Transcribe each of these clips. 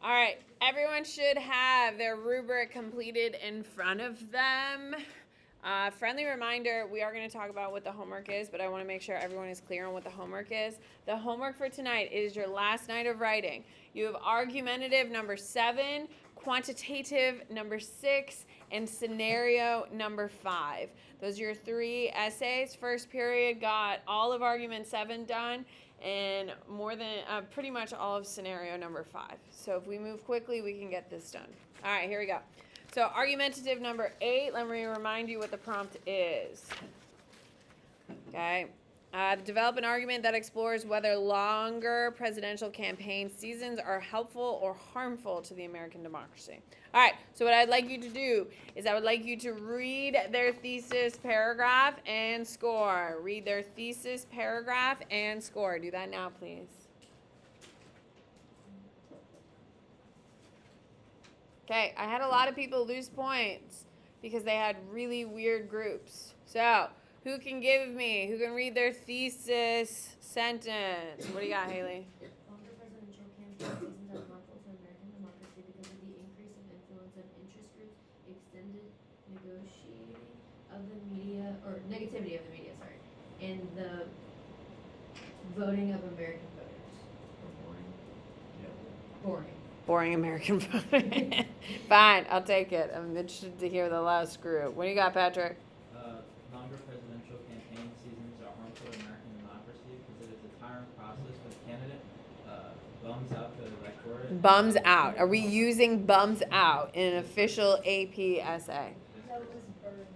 All right, everyone should have their rubric completed in front of them. Friendly reminder, we are going to talk about what the homework is, but I want to make sure everyone is clear on what the homework is. The homework for tonight is your last night of writing. You have argumentative number 7, quantitative number 6, and scenario number 5. Those are your 3 essays. First period got all of argument 7 done and more than pretty much all of scenario number 5. So if we move quickly, we can get this done. All right, here we go. So argumentative number 8, let me remind you what the prompt is. Okay. Develop an argument that explores whether longer presidential campaign seasons are helpful or harmful to the American democracy. All right, so what I'd like you to do is I would like you to read their thesis paragraph and score. Read their thesis paragraph and score. Do that now, please. Okay, I had a lot of people lose points because they had really weird groups. So, who can read their thesis sentence? What do you got, Haley? Longer presidential campaign seasons are harmful to American democracy because of the increase of influence of interest groups, extended negotiating of the media, or negativity of the media, and the voting of American voters. Boring. Boring. Boring American voter. Fine, I'll take it. I'm interested to hear the last group. What do you got, Patrick? Longer presidential campaign seasons are harmful to American democracy because it is a tiring process for the candidate. Bums out the electorate. Bums out. Are we using bums out in an official AP essay? No, it was birds.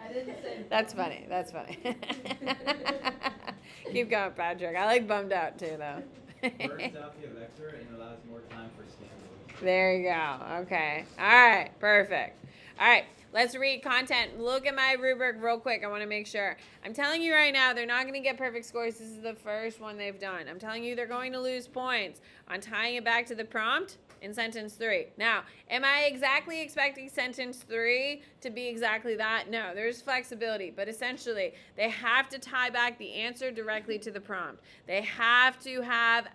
I didn't say That's funny. That's funny. Keep going, Patrick. I like bummed out too, though. burns out the electorate and allows more time for scandals. There you go. Okay. All right. Perfect. All right. Let's read content. Look at my rubric real quick. I want to make sure. I'm telling you right now, they're not going to get perfect scores. This is the first one they've done. I'm telling you they're going to lose points on tying it back to the prompt in sentence 3. Now, am I exactly expecting sentence 3 to be exactly that? No, there's flexibility, but essentially they have to tie back the answer directly to the prompt. They have to have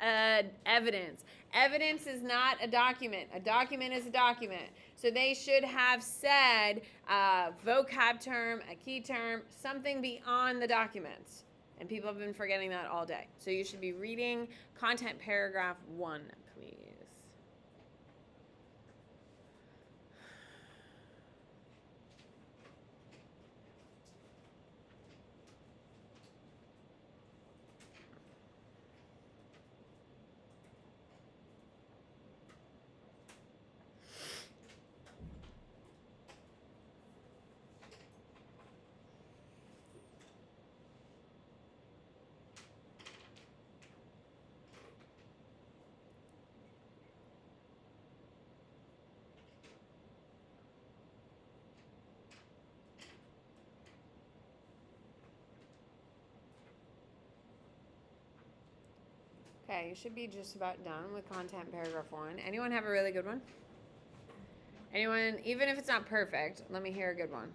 evidence. Evidence is not a document. A document is a document. So they should have said a vocab term, a key term, something beyond the documents. And people have been forgetting that all day. So you should be reading content paragraph 1, please. Okay, you should be just about done with content paragraph 1. Anyone have a really good one? Anyone, even if it's not perfect, let me hear a good one.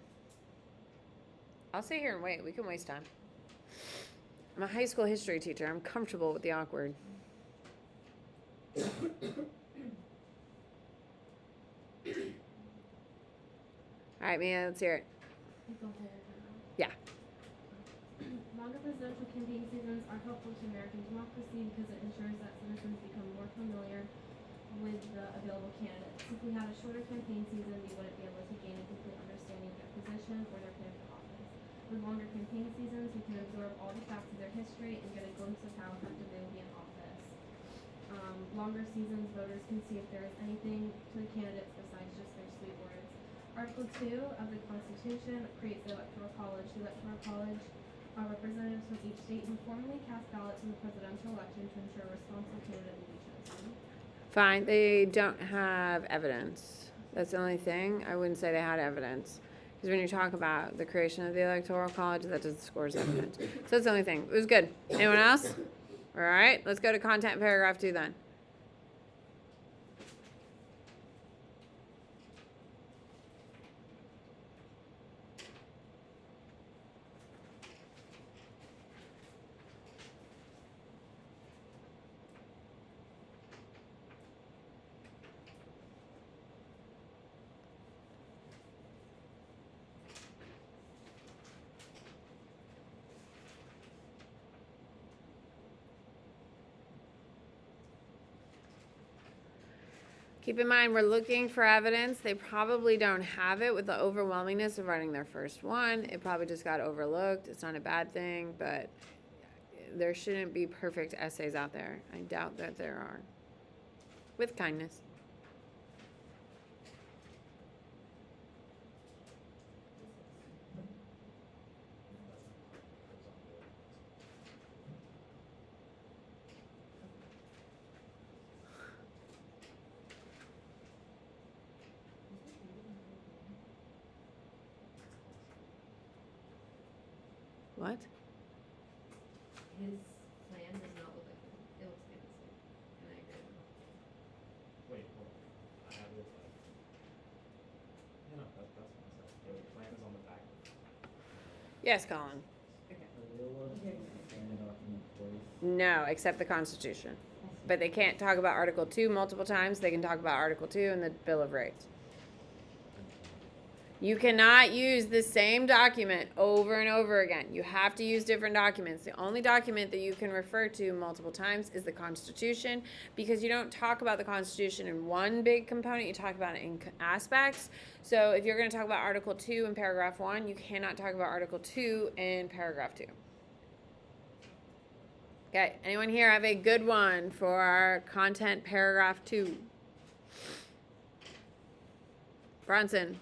I'll sit here and wait. We can waste time. I'm a high school history teacher. I'm comfortable with the awkward. All right, Mia, let's hear it. Yeah. Longer presidential campaign seasons are helpful to American democracy because it ensures that citizens become more familiar with the available candidates. If we had a shorter campaign season, we wouldn't be able to gain a complete understanding of their position or their plan for office. With longer campaign seasons, we can absorb all the facts of their history and get a glimpse of how effective they will be in office. Longer seasons, voters can see if there is anything to the candidates besides just their sweet words. Article 2 of the Constitution creates the Electoral College. The Electoral College representatives from each state informally cast ballots in the presidential election to ensure a responsible candidate will be chosen. Fine, they don't have evidence. That's the only thing. I wouldn't say they had evidence. Because when you talk about the creation of the Electoral College, that doesn't score as evidence. So that's the only thing. It was good. Anyone else? All right, let's go to content paragraph 2 then. Keep in mind, we're looking for evidence. They probably don't have it with the overwhelmingness of writing their first one. It probably just got overlooked. It's not a bad thing, but there shouldn't be perfect essays out there. I doubt that there are. With kindness. What? His plan does not look like it looks fancy, and I agree. Wait, hold on. I have it like. Yeah, no, that's fine. So the plan is on the back. Yes, Colin. Okay. No, except the Constitution. But they can't talk about Article 2 multiple times. They can talk about Article 2 in the Bill of Rights. You cannot use the same document over and over again. You have to use different documents. The only document that you can refer to multiple times is the Constitution, because you don't talk about the Constitution in one big component, you talk about it in aspects. So if you're going to talk about Article 2 in paragraph 1, you cannot talk about Article 2 in paragraph 2. Okay, anyone here have a good one for our content paragraph 2? Bronson.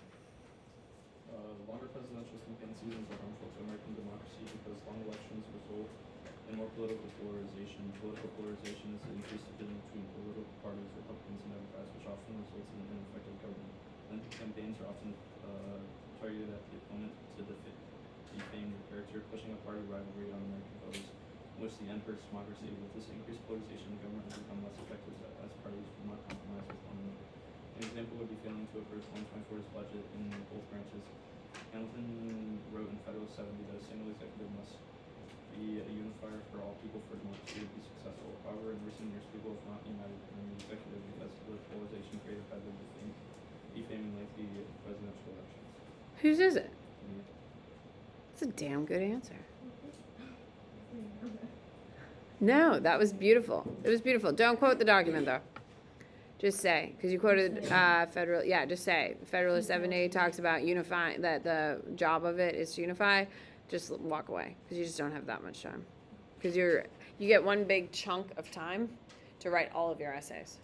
Longer presidential campaign seasons are harmful to American democracy because long elections result in more political polarization. Political polarization is the increased division between political parties, Republicans and Democrats, which often results in ineffective government. Lengthy campaigns are often targeted at the opponent to defame their character, pushing a party rivalry on American voters, in which the end purchase democracy. With this increased polarization, the government has become less effective as parties will not compromise with one another. An example would be failing to approve 2024's budget in both branches. Hamilton wrote in Federalist 70 that a single executive must be a unifier for all people for democracy to be successful. However, in recent years, people have not united in the executive because of the polarization created by the defaming lengthy presidential elections. Whose is it? Yeah. That's a damn good answer. No, that was beautiful. It was beautiful. Don't quote the document, though. Just say, because you quoted federal. Yeah, just say Federalist 70 talks about unifying. That the job of it is to unify. Just walk away, because you just don't have that much time. Because you get one big chunk of time to write all of your essays.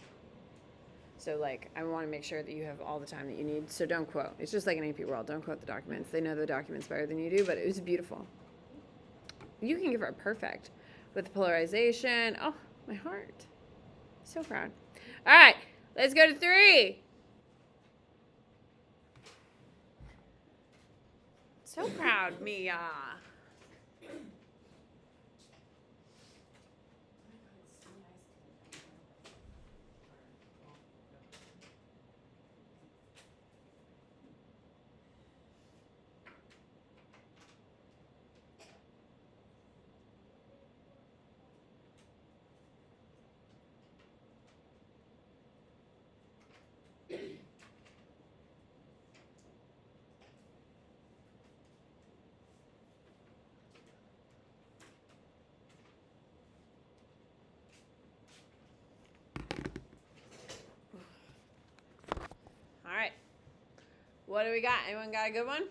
So like, I want to make sure that you have all the time that you need. So don't quote. It's just like an AP World. Don't quote the documents. They know the documents better than you do. But it was beautiful. You can give her a perfect with polarization. Oh, my heart. So proud. All right, let's go to 3. So proud, Mia. All right. What do we got? Anyone got a good one?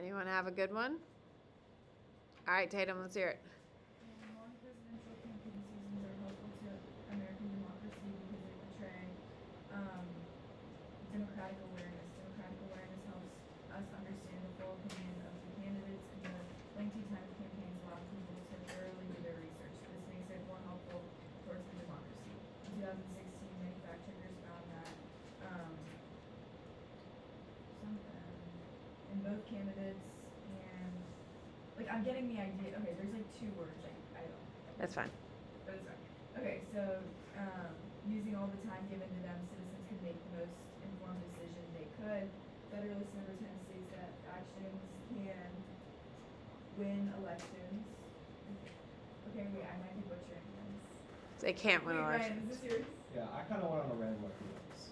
Anyone have a good one? All right, Tatum, let's hear it. Long presidential campaign seasons are helpful to American democracy because they portray democratic awareness. Democratic awareness helps us understand the full opinion of the candidates, and the lengthy time of campaigns allows people to thoroughly do their research. This makes it more helpful towards the democracy. In 2016, many fact checkers found that in both candidates and like I'm getting the idea. Okay, there's like 2 words. I don't. That's fine. but it's fine. Okay, so, using all the time given to them, citizens can make the most informed decision they could. Federalist number 10 states that actions can win elections. Okay, wait, I might be butchering this. They can't win Wait, Ryan, elections. is this yours? Yeah, I kind of went on a random like this.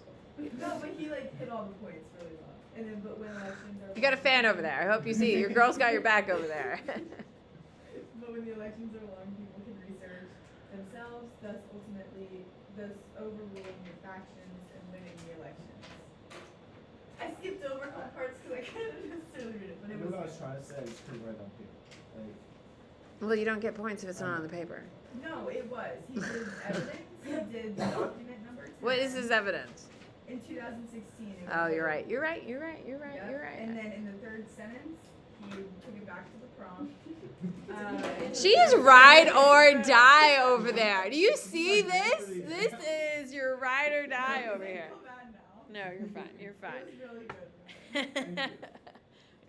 No, but he like hit all the points really well. And then, but when elections are You got a fan over there. I hope you see. Your girl's got your back over there. But when the elections are long, people can research themselves, thus overruling the factions and winning the elections. I skipped over whole parts because I couldn't necessarily read it, but I it knew was. what I was trying to say, I just couldn't write it on paper. Like, Well, you don't get points if it's not on the paper. No, it was. He did evidence. He did document number 10. What is his evidence? In 2016. It was Oh, you're like- right. You're right. You're right. You're right. Yep. You're right. And then in the third sentence, he took it back to the prompt. She is ride or die over there. Do you see this? This is your ride or die over here. I feel bad now. No, you're fine. You're It fine. was really good.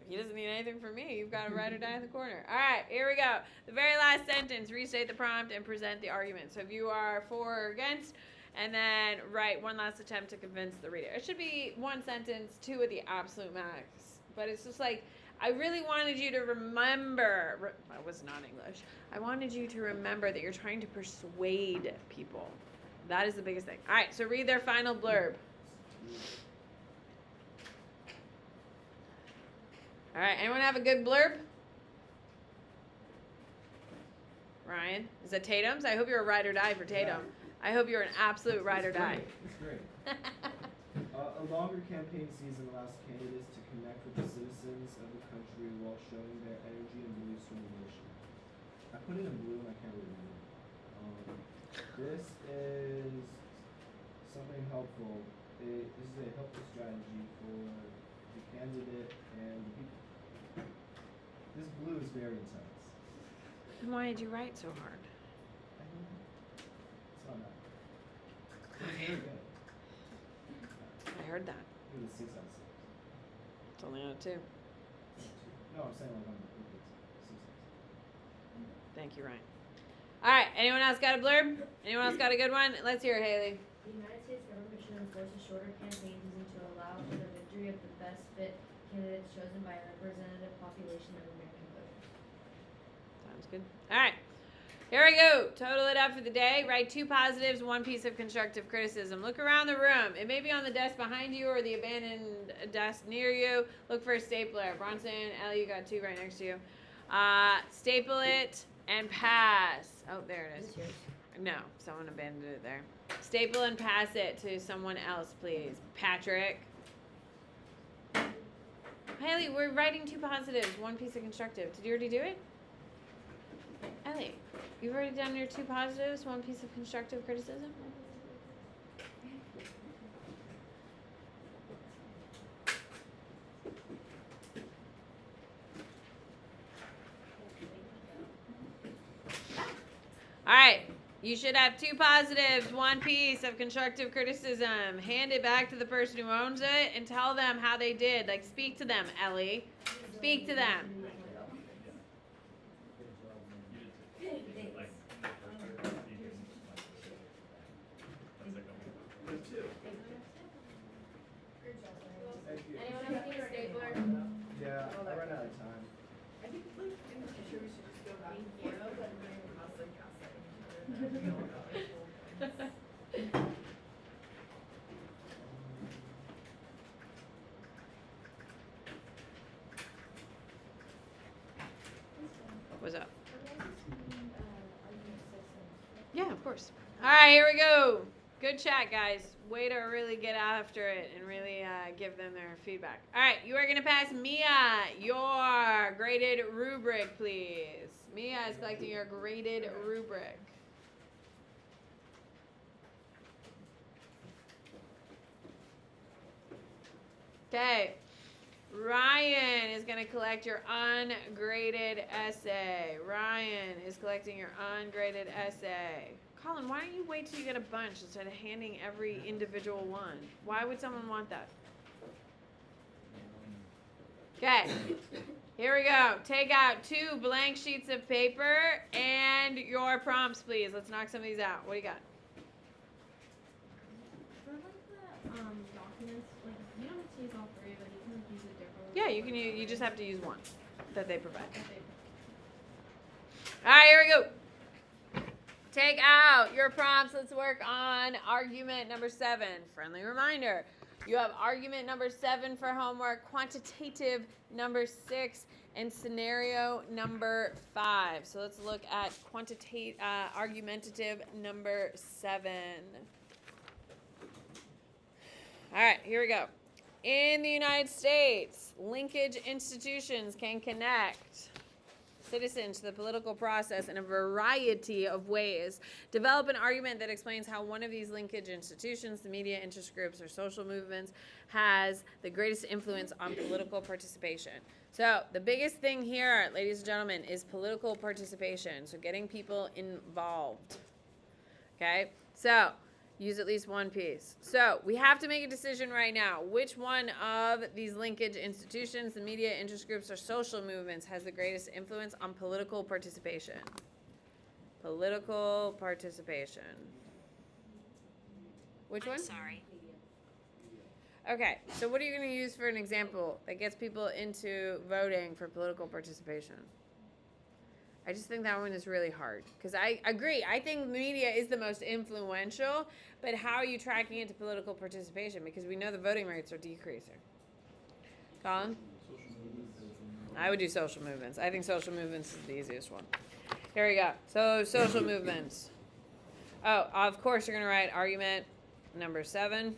He doesn't need anything from me. You've got a ride or die in the corner. All right, here we go. The very last sentence, restate the prompt and present the argument. So if you are for or against, and then write one last attempt to convince the reader. It should be one sentence, two at the absolute max. But it's just like, I really wanted you to remember, I was not English. I wanted you to remember that you're trying to persuade people. That is the biggest thing. All right, so read their final blurb. All right, anyone have a good blurb? Ryan, is it Tatum's? I hope you're a ride or die for Tatum. I hope you're an absolute ride or die. It's great. A longer campaign season allows candidates to connect with the citizens of the country while showing their energy and beliefs from the nation. I put it in blue and I can't really read it. This is something helpful. This is a helpful strategy for the candidate and the people. This blue is very intense. And why did you write so hard? I don't know. It's not bad. It's very good. I heard that. It was 6 out of 6. It's only on a 2. No, I'm saying like on the it's 6 out of 6. Thank you, Ryan. All right, anyone else got a blurb? Anyone else got a good one? Let's hear it, Haley. The United States government should enforce a shorter campaign season to allow for the victory of the best fit candidates chosen by a representative population of American voters. Sounds good. All right, here we go. Total it up for the day. Write 2 positives, 1 piece of constructive criticism. Look around the room. It may be on the desk behind you or the abandoned desk near you. Look for a stapler. Bronson, Ellie, you got 2 right next to you. Staple it and pass. Oh, there it is. No, someone abandoned it there. Staple and pass it to someone else, please. Patrick. Haley, we're writing 2 positives, 1 piece of constructive. Did you already do it? Ellie, you've already done your 2 positives, 1 piece of constructive criticism? All right, you should have 2 positives, 1 piece of constructive criticism. Hand it back to the person who owns it and tell them how they did. Like, speak to them, Ellie. Speak to them. Thank you. Anyone else need a stapler? Yeah, I ran out of time. I think like in the future we should just go back and forth and bring across like gaslighting. What's up? Yeah, of course. All right, here we go. Good chat, guys. Way to really get after it and really give them their feedback. All right, you are going to pass Mia your graded rubric, please. Mia is collecting your graded rubric. Okay. Ryan is going to collect your ungraded essay. Ryan is collecting your ungraded essay. Colin, why don't you wait till you get a bunch instead of handing every individual one? Why would someone want that? Okay. Here we go. Take out 2 blank sheets of paper and your prompts, please. Let's knock some of these out. What do you got? For like the documents, like you don't have to use all 3 of them. You can use a different one. Yeah, you can. You just have to use one that they provide. Okay. All right, here we go. Take out your prompts. Let's work on argument number 7. Friendly reminder. You have argument number 7 for homework, quantitative number 6, and scenario number 5. So let's look at argumentative number 7. All right, here we go. In the United States, linkage institutions can connect citizens to the political process in a variety of ways. Develop an argument that explains how one of these linkage institutions, the media, interest groups, or social movements, has the greatest influence on political participation. So the biggest thing here, ladies and gentlemen, is political participation. So getting people involved. Okay? So use at least one piece. So we have to make a decision right now. Which one of these linkage institutions, the media, interest groups, or social movements has the greatest influence on political participation? Political participation. Which one? Sorry. Okay, so what are you going to use for an example that gets people into voting for political participation? I just think that one is really hard because I agree. I think media is the most influential, but how are you tracking it to political participation? Because we know the voting rates are decreasing. Colin? I would do social movements. I think social movements is the easiest one. Here we go. So social movements. Oh, of course you're going to write argument number 7.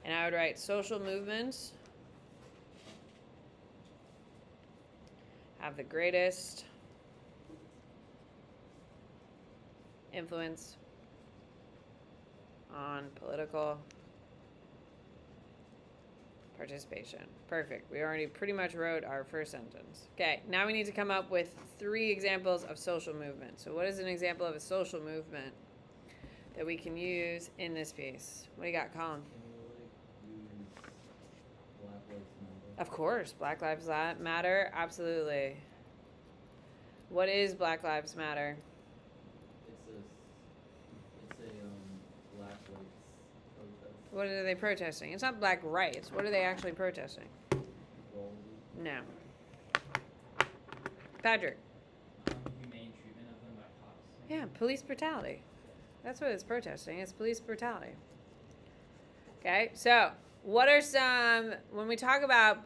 And I would write social movements have the greatest influence on political participation. Perfect. We already pretty much wrote our first sentence. Okay, now we need to come up with 3 examples of social movement. So what is an example of a social movement that we can use in this piece? What do you got, Colin? Of course, Black Lives Matter, absolutely. What is Black Lives Matter? It's a black rights protest. What are they protesting? It's not black rights. What are they actually protesting? Equality. No. Patrick. Humane treatment of them by cops. Yeah, police brutality. That's what it's protesting. It's police brutality. Okay, so what are some, when we talk about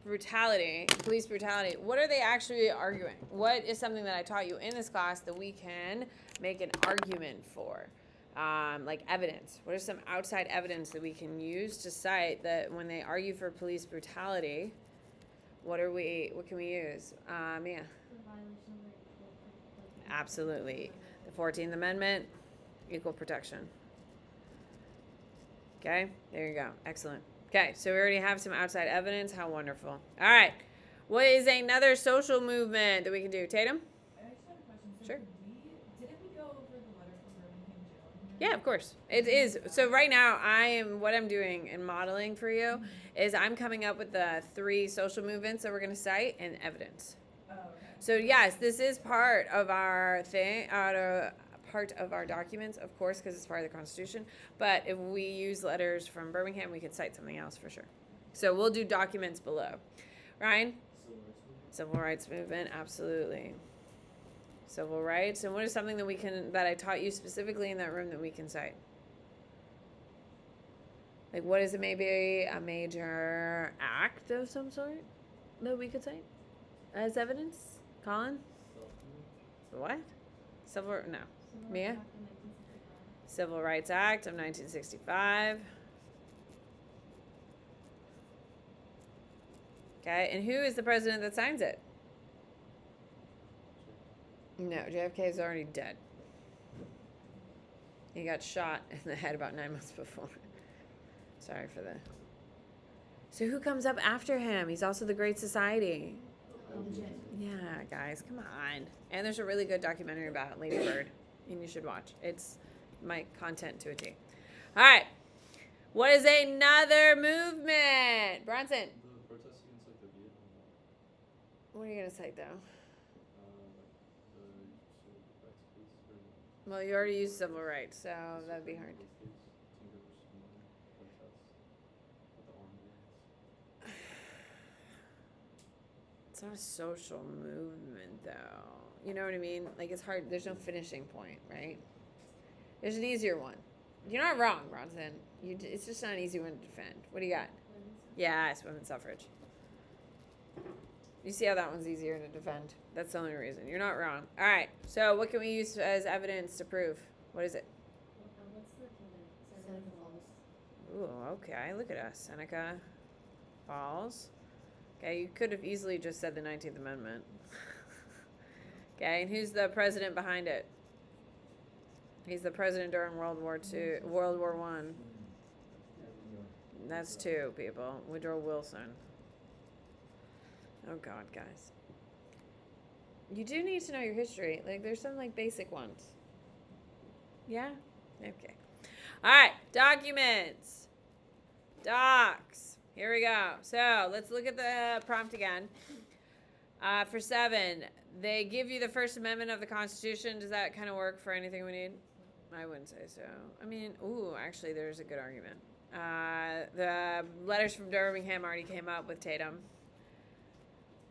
brutality, police brutality, what are they actually arguing? What is something that I taught you in this class that we can make an argument for? Like evidence. What are some outside evidence that we can use to cite that when they argue for police brutality, what can we use? Mia? Absolutely. The 14th Amendment, equal protection. Okay, there you go. Excellent. Okay, so we already have some outside evidence. How wonderful. All right. What is another social movement that we can do? Tatum? I actually have a question. So Sure. didn't we go over the letter from Birmingham Jail? Yeah, of course. It is. So right now, what I'm doing and modeling for you is I'm coming up with the 3 social movements that we're going to cite and evidence. Oh, okay. So yes, this is part of our thing, part of our documents, of course, because it's part of the Constitution. But if we use letters from Birmingham, we could cite something else for sure. So we'll do documents below. Ryan? Civil rights movement, absolutely. Civil rights, and what is something that I taught you specifically in that room that we can cite? Like what is maybe a major act of some sort that we could cite as evidence? Colin? What? No. Mia? Civil Rights Act of 1965. Okay, and who is the president that signs it? No, JFK is already dead. He got shot in the head about 9 months before. Sorry for that. So who comes up after him? He's also the Great Society. Yeah, guys, come on. And there's a really good documentary about Lady Bird, and you should watch. It's my content to a T. All right. What is another movement? Bronson. The protests against like the Vietnam War. What are you gonna cite though? The civil rights case or Well, you already used civil rights, so the that'd be Supreme hard. Court case, Tinker versus Miller, but that's with the armed rights. It's not a social movement though. You know what I mean? Like it's hard. There's no finishing point, right? There's an easier one. You're not wrong, Bronson. It's just not an easy one to defend. What do you got? Yeah, it's women's suffrage. You see how that one's easier to defend? That's the only reason. You're not wrong. All right. So what can we use as evidence to prove? What is it? What's the candidate? Seneca Falls. Ooh, okay. Look at us. Seneca Falls. Okay, you could have easily just said the 19th Amendment. Okay, and who's the president behind it? He's the president during World War One. That's two people. Woodrow Wilson. Oh God, guys. You do need to know your history. Like, there's some like basic ones. Yeah? Okay. All right, documents. Docs. Here we go. So let's look at the prompt again. For 7, they give you the First Amendment of the Constitution. Does that kind of work for anything we need? I wouldn't say so. I mean, ooh, actually, there's a good argument. The letters from Birmingham already came up with Tatum.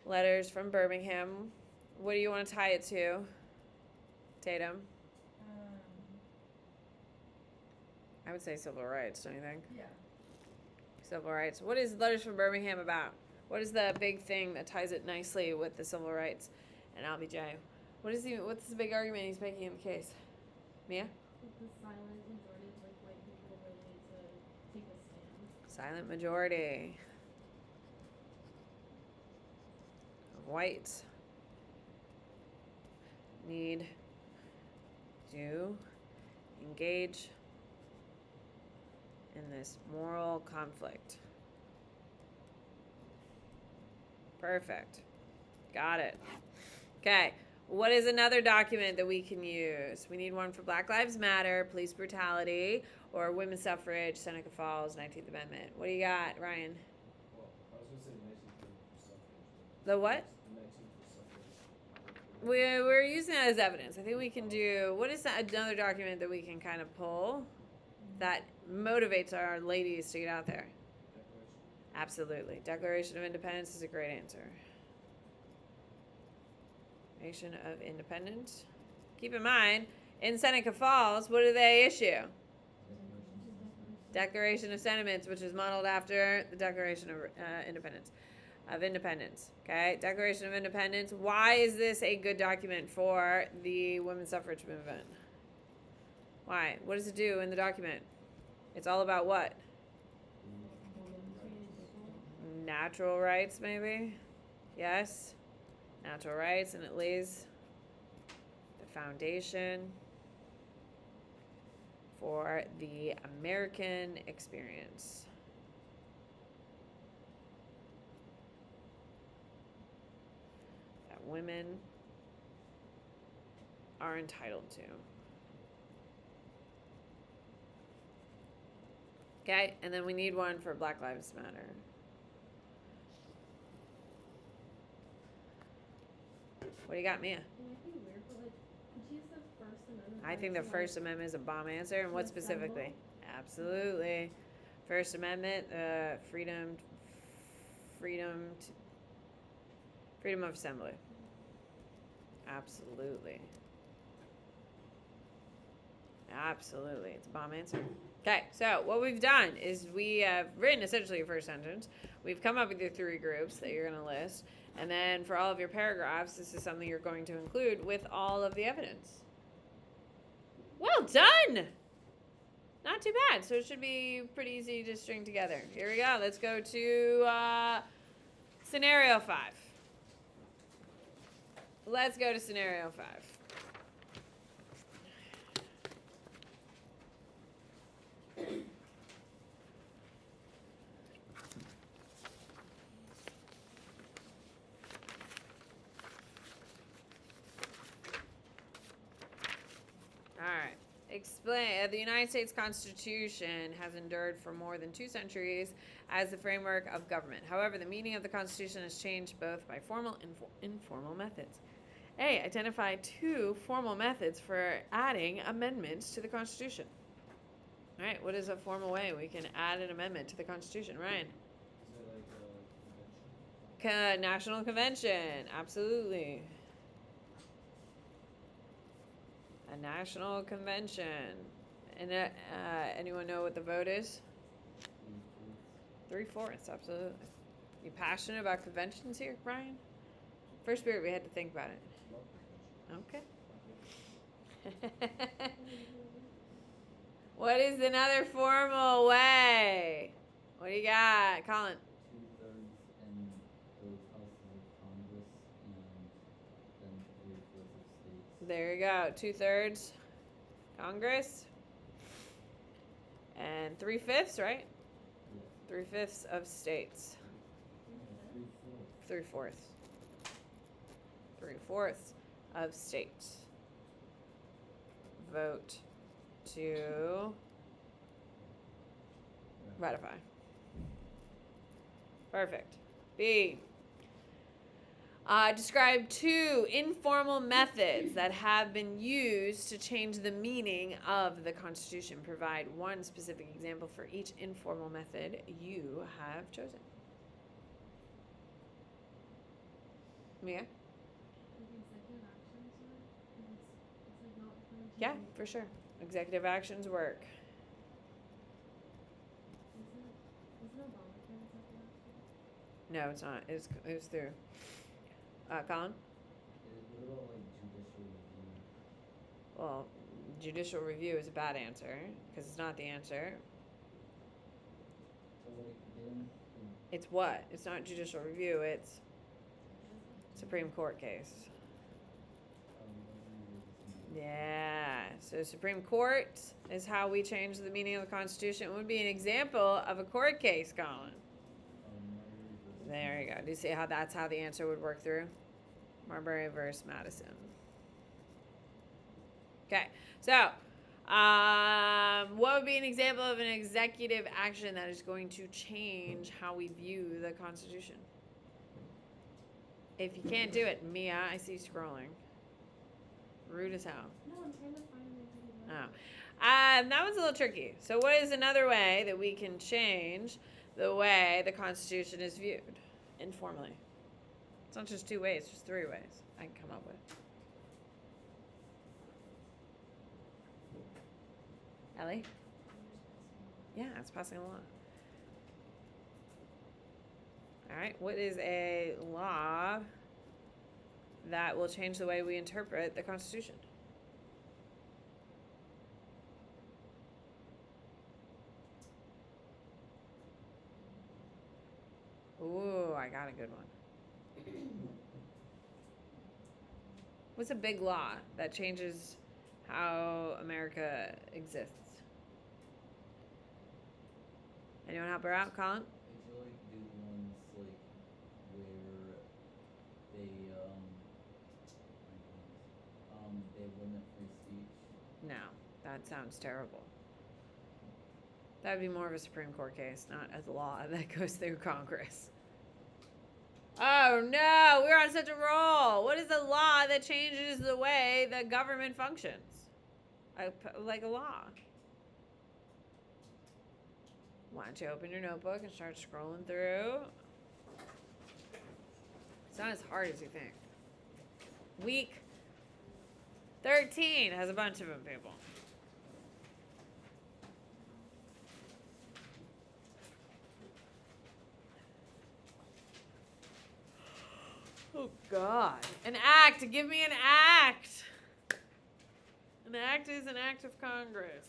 Letters from Birmingham. What do you want to tie it to? Tatum. I would say civil rights, don't you think? Yeah. Civil rights. What is Letters from Birmingham about? What is the big thing that ties it nicely with the civil rights and LBJ? What's the big argument he's making in the case? Mia? The silent majority of like white people really to take a stand. Silent majority of whites need to engage in this moral conflict. Perfect. Got it. Okay. What is another document that we can use? We need one for Black Lives Matter, police brutality, or women's suffrage, Seneca Falls, 19th Amendment. What do you got, Ryan? Well, I was gonna say 19th for suffrage. The what? 19th for suffrage. We're using that as evidence. I think we can do, what is that, another document that we can kind of pull that motivates our ladies to get out there? Declaration. Absolutely. Declaration of Independence is a great answer. Declaration of Independence. Keep in mind, in Seneca Falls, what do they issue? Declaration of Sentiments, which is modeled after the Declaration of Independence. Okay, Declaration of Independence. Why is this a good document for the women's suffrage movement? Why? What does it do in the document? It's all about what? Natural rights, maybe? Yes. Natural rights, and it lays the foundation for the American experience. That women are entitled to. Okay, and then we need one for Black Lives Matter. What do you got, Mia? It might be weird, but like, could you use the First Amendment? I think the First Amendment is a bomb answer, and what To specifically? assemble? Absolutely. First Amendment, freedom of assembly. Absolutely. Absolutely. It's a bomb answer. Okay, so what we've done is we have written essentially your first sentence. We've come up with your 3 groups that you're going to list. And then for all of your paragraphs, this is something you're going to include with all of the evidence. Well done! Not too bad. So it should be pretty easy to string together. Here we go. Let's go to scenario 5. Let's go to scenario 5. explain. The United States Constitution has endured for more than 2 centuries as the framework of government. However, the meaning of the Constitution has changed both by formal and informal methods. A. Identify 2 formal methods for adding amendments to the Constitution. All right, what is a formal way we can add an amendment to the Constitution? Ryan? Is it like a convention? National Convention, absolutely. A national convention. And anyone know what the vote is? 3/4, absolutely. You passionate about conventions here, Brian? First period, we had to think about it. Okay. What is another formal way? What do you got, Colin? 2/3 in both houses of Congress and then 3/4 of states. There you go. 2/3 Congress and 3/5, right? Yeah. 3/5 of states. 3/4. 3/4. 3/4 of states vote to ratify. Perfect. B. Describe 2 informal methods that have been used to change the meaning of the Constitution. Provide 1 specific example for each informal method you have chosen. Mia? Executive actions work? It's like not referring to Yeah, for sure. Executive actions work. Isn't Obamacare executive action? No, it's not. It was through. Colin? What about like judicial review? Well, judicial review is a bad answer because it's not the answer. So like didn't It's what? It's not judicial review. It's Supreme Court case. Yeah. So Supreme Court is how we change the meaning of the Constitution. It would be an example of a court case, Colin. There you go. Do you see how that's how the answer would work through? Marbury versus Madison. Okay. So, what would be an example of an executive action that is going to change how we view the Constitution? If you can't do it, Mia, I see you scrolling. Rude as hell. No, I'm trying to find an executive Oh. action. That one's a little tricky. So, what is another way that we can change the way the Constitution is viewed informally? It's not just 2 ways, just 3 ways I can come up with. Ellie? Yeah, it's passing a law. All right, what is a law that will change the way we interpret the Constitution? Ooh, I got a good one. What's a big law that changes how America exists? Anyone help her out, Colin? I feel like do ones like where they limit free speech. No, that sounds terrible. That would be more of a Supreme Court case, not a law that goes through Congress. Oh no, we're on such a roll. What is the law that changes the way the government functions? Like a law. Why don't you open your notebook and start scrolling through? It's not as hard as you think. Week 13 has a bunch of them, people. Oh, God. An act. Give me an act. An act is an act of Congress.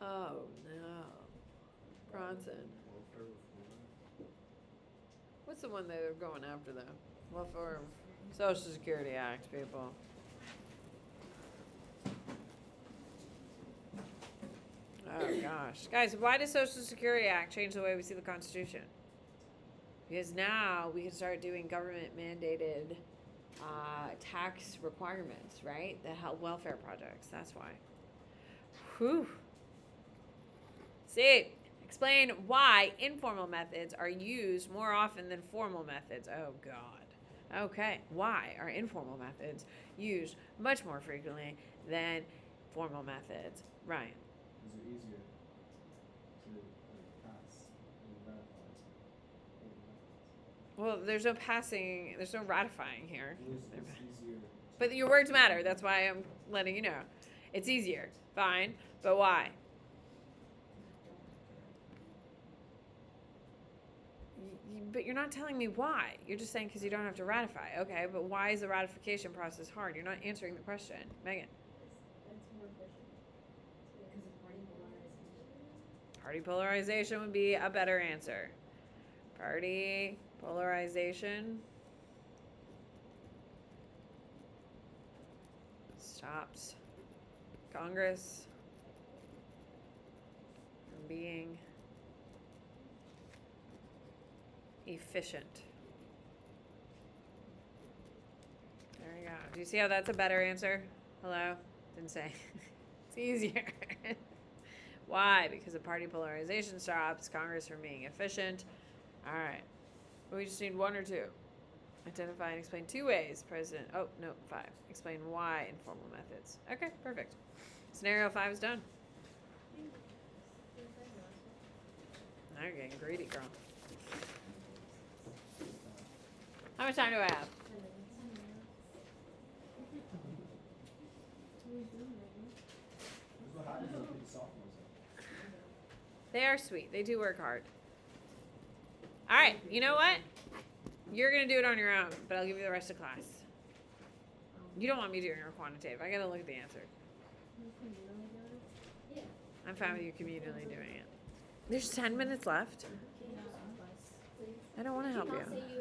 Oh, no. Bronson. What's the one they were going after, though? Welfare, Social Security Act, people. Oh gosh, guys, why does Social Security Act change the way we see the Constitution? Because now we can start doing government mandated tax requirements, right? The health welfare projects. That's why. Whew. C. Explain why informal methods are used more often than formal methods. Oh, God. Okay. Why are informal methods used much more frequently than formal methods? Ryan. Because they're easier to pass and ratify old methods. Well, there's no passing, there's no ratifying here. It's easier. But your words matter. That's why I'm letting you know. It's easier. Fine. But why? But you're not telling me why. You're just saying because you don't have to ratify. Okay, but why is the ratification process hard? You're not answering the question. Megan. That's more efficient. Because of party polarization. Party polarization would be a better answer. Party polarization stops Congress from being efficient. There we go. Do you see how that's a better answer? Hello? Didn't say. It's easier. Why? Because of party polarization stops Congress from being efficient. All right. We just need one or two. Identify and explain 2 ways President. Oh, no, 5. Explain why informal methods. Okay, perfect. Scenario 5 is done. Now you're getting greedy, girl. How much time do I have? What happens with these sophomores? They are sweet. They do work hard. All right. You know what? You're going to do it on your own, but I'll give you the rest of class. You don't want me doing your quantitative. I got to look at the answer. Yeah. I'm fine with you communally doing it. There's 10 minutes left. Can you just advise, please? I don't want to help Did you you. not say you